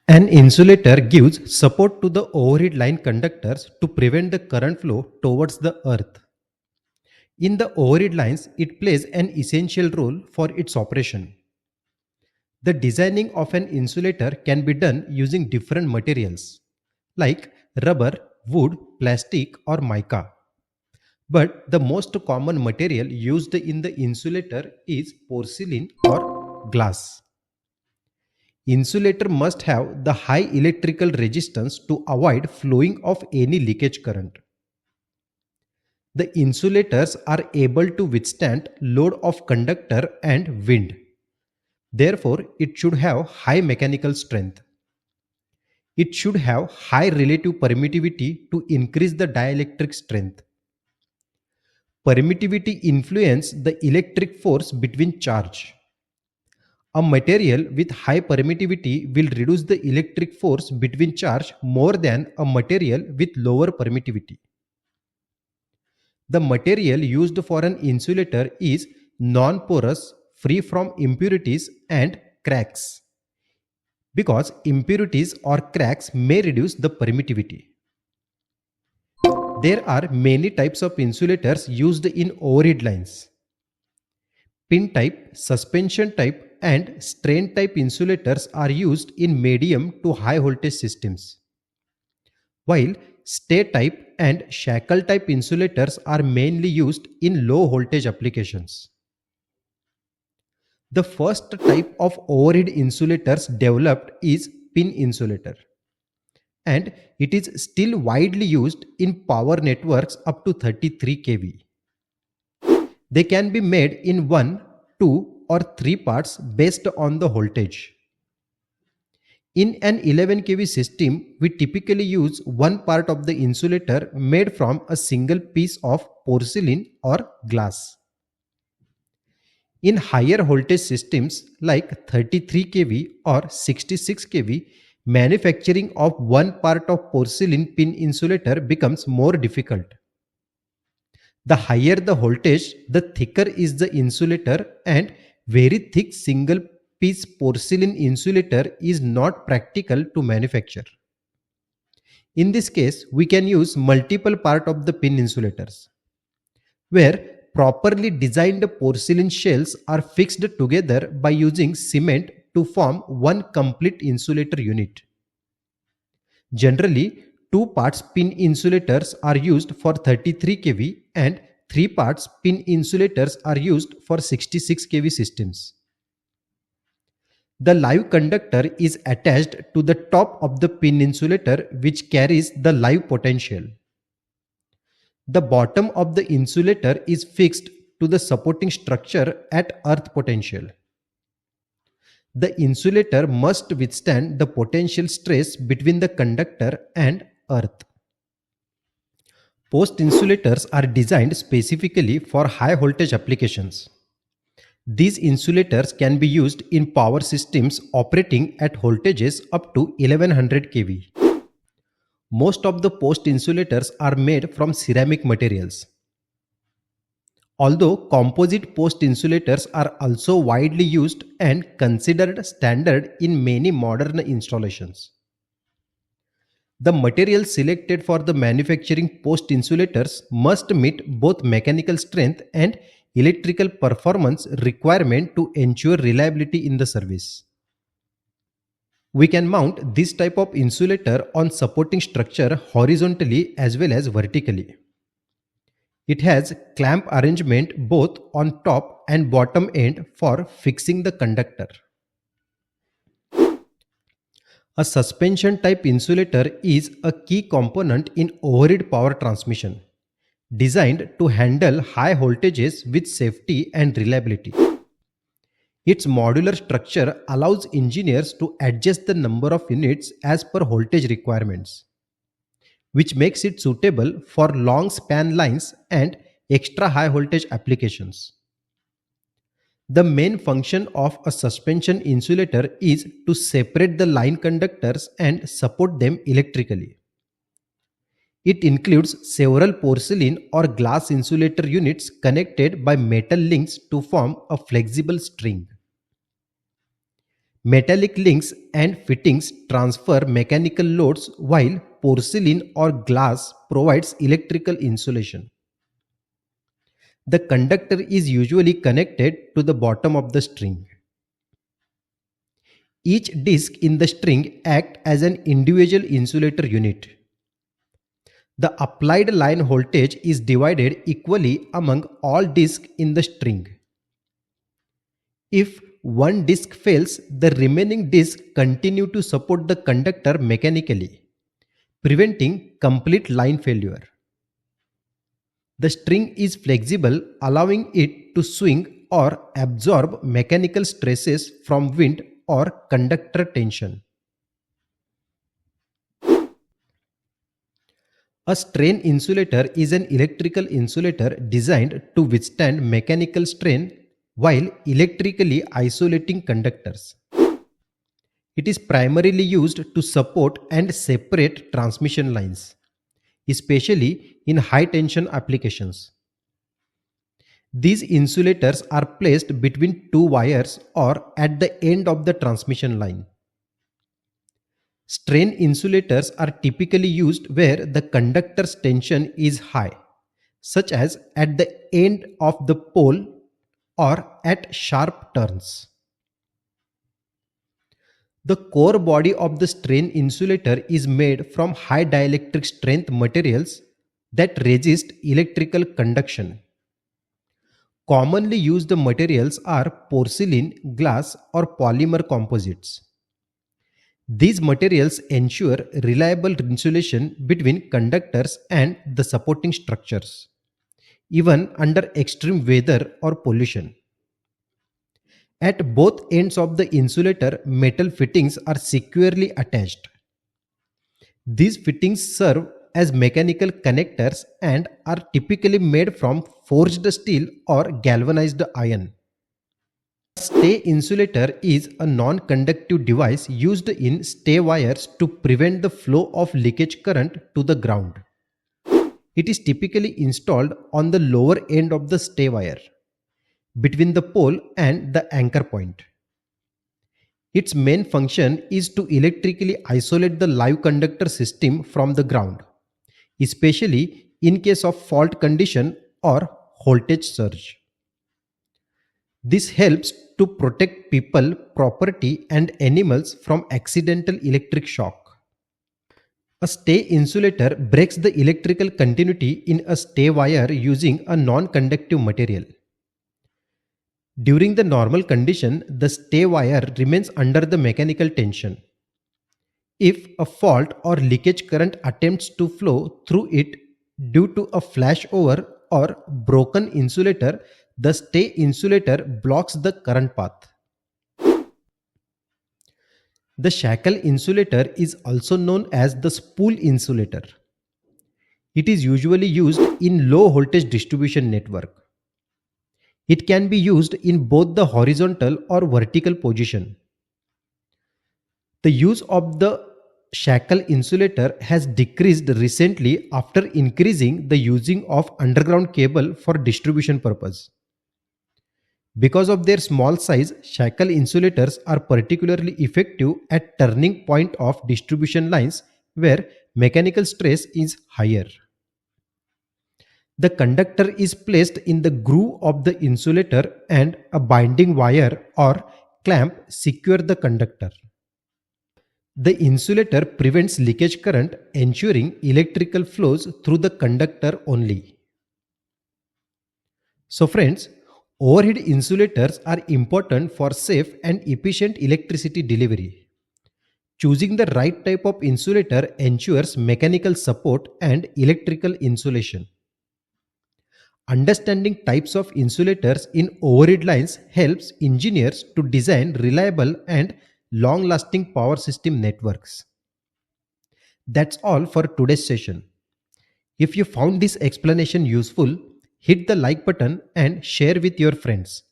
An insulator gives support to the overhead line conductors to prevent the current flow towards the earth. In the overhead lines, it plays an essential role for its operation. The designing of an insulator can be done using different materials like rubber, wood, plastic, or mica. But the most common material used in the insulator is porcelain or glass. Insulator must have the high electrical resistance to avoid flowing of any leakage current. The insulators are able to withstand load of conductor and wind. Therefore, it should have high mechanical strength. It should have high relative permittivity to increase the dielectric strength. Permittivity influences the electric force between charge. A material with high permittivity will reduce the electric force between charge more than a material with lower permittivity. The material used for an insulator is non-porous, free from impurities and cracks, because impurities or cracks may reduce the permittivity. There are many types of insulators used in overhead lines. Pin type, suspension type, and strain type insulators are used in medium to high voltage systems, while stay type and shackle type insulators are mainly used in low voltage applications. The first type of overhead insulators developed is pin insulator, and it is still widely used in power networks up to 33 kV. They can be made in 1, 2, or 3 parts based on the voltage. In an 11 kV system, we typically use one part of the insulator made from a single piece of porcelain or glass. In higher voltage systems like 33 kV or 66 kV, manufacturing of one part of porcelain pin insulator becomes more difficult. The higher the voltage, the thicker is the insulator, and very thick single piece porcelain insulator is not practical to manufacture. In this case, we can use multiple parts of the pin insulators, where properly designed porcelain shells are fixed together by using cement to form one complete insulator unit. Generally, 2 parts pin insulators are used for 33 kV and 3 parts pin insulators are used for 66 kV systems. The live conductor is attached to the top of the pin insulator, which carries the live potential. The bottom of the insulator is fixed to the supporting structure at earth potential. The insulator must withstand the potential stress between the conductor and earth. Post insulators are designed specifically for high voltage applications. These insulators can be used in power systems operating at voltages up to 1100 kV. Most of the post insulators are made from ceramic materials. Although composite post insulators are also widely used and considered standard in many modern installations. The material selected for the manufacturing post insulators must meet both mechanical strength and electrical performance requirement to ensure reliability in the service. We can mount this type of insulator on supporting structure horizontally as well as vertically. It has clamp arrangement both on top and bottom end for fixing the conductor. A suspension type insulator is a key component in overhead power transmission, designed to handle high voltages with safety and reliability. Its modular structure allows engineers to adjust the number of units as per voltage requirements, which makes it suitable for long span lines and extra high voltage applications. The main function of a suspension insulator is to separate the line conductors and support them electrically. It includes several porcelain or glass insulator units connected by metal links to form a flexible string. Metallic links and fittings transfer mechanical loads while porcelain or glass provides electrical insulation. The conductor is usually connected to the bottom of the string. Each disc in the string acts as an individual insulator unit. The applied line voltage is divided equally among all discs in the string. If one disc fails, the remaining discs continue to support the conductor mechanically, preventing complete line failure. The string is flexible, allowing it to swing or absorb mechanical stresses from wind or conductor tension. A strain insulator is an electrical insulator designed to withstand mechanical strain while electrically isolating conductors. It is primarily used to support and separate transmission lines, especially in high tension applications. These insulators are placed between two wires or at the end of the transmission line. Strain insulators are typically used where the conductor's tension is high, such as at the end of the pole or at sharp turns. The core body of the strain insulator is made from high dielectric strength materials that resist electrical conduction. Commonly used materials are porcelain, glass, or polymer composites. These materials ensure reliable insulation between conductors and the supporting structures, even under extreme weather or pollution. At both ends of the insulator, metal fittings are securely attached. These fittings serve as mechanical connectors and are typically made from forged steel or galvanized iron. A stay insulator is a non-conductive device used in stay wires to prevent the flow of leakage current to the ground. It is typically installed on the lower end of the stay wire, between the pole and the anchor point. Its main function is to electrically isolate the live conductor system from the ground, especially in case of fault condition or voltage surge. This helps to protect people, property, and animals from accidental electric shock. A stay insulator breaks the electrical continuity in a stay wire using a non-conductive material. During the normal condition, the stay wire remains under the mechanical tension. If a fault or leakage current attempts to flow through it due to a flashover or broken insulator, the stay insulator blocks the current path. The shackle insulator is also known as the spool insulator. It is usually used in low voltage distribution network. It can be used in both the horizontal or vertical position. The use of the shackle insulator has decreased recently after increasing the using of underground cable for distribution purpose. Because of their small size, shackle insulators are particularly effective at turning point of distribution lines where mechanical stress is higher. The conductor is placed in the groove of the insulator and a binding wire or clamp secure the conductor. The insulator prevents leakage current, ensuring electrical flows through the conductor only. So friends, overhead insulators are important for safe and efficient electricity delivery. Choosing the right type of insulator ensures mechanical support and electrical insulation. Understanding types of insulators in overhead lines helps engineers to design reliable and long-lasting power system networks. That's all for today's session. If you found this explanation useful, hit the like button and share with your friends.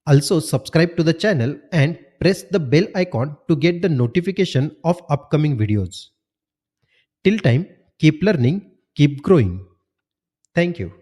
Also subscribe to the channel and press the bell icon to get the notification of upcoming videos. Till time, keep learning, keep growing. Thank you.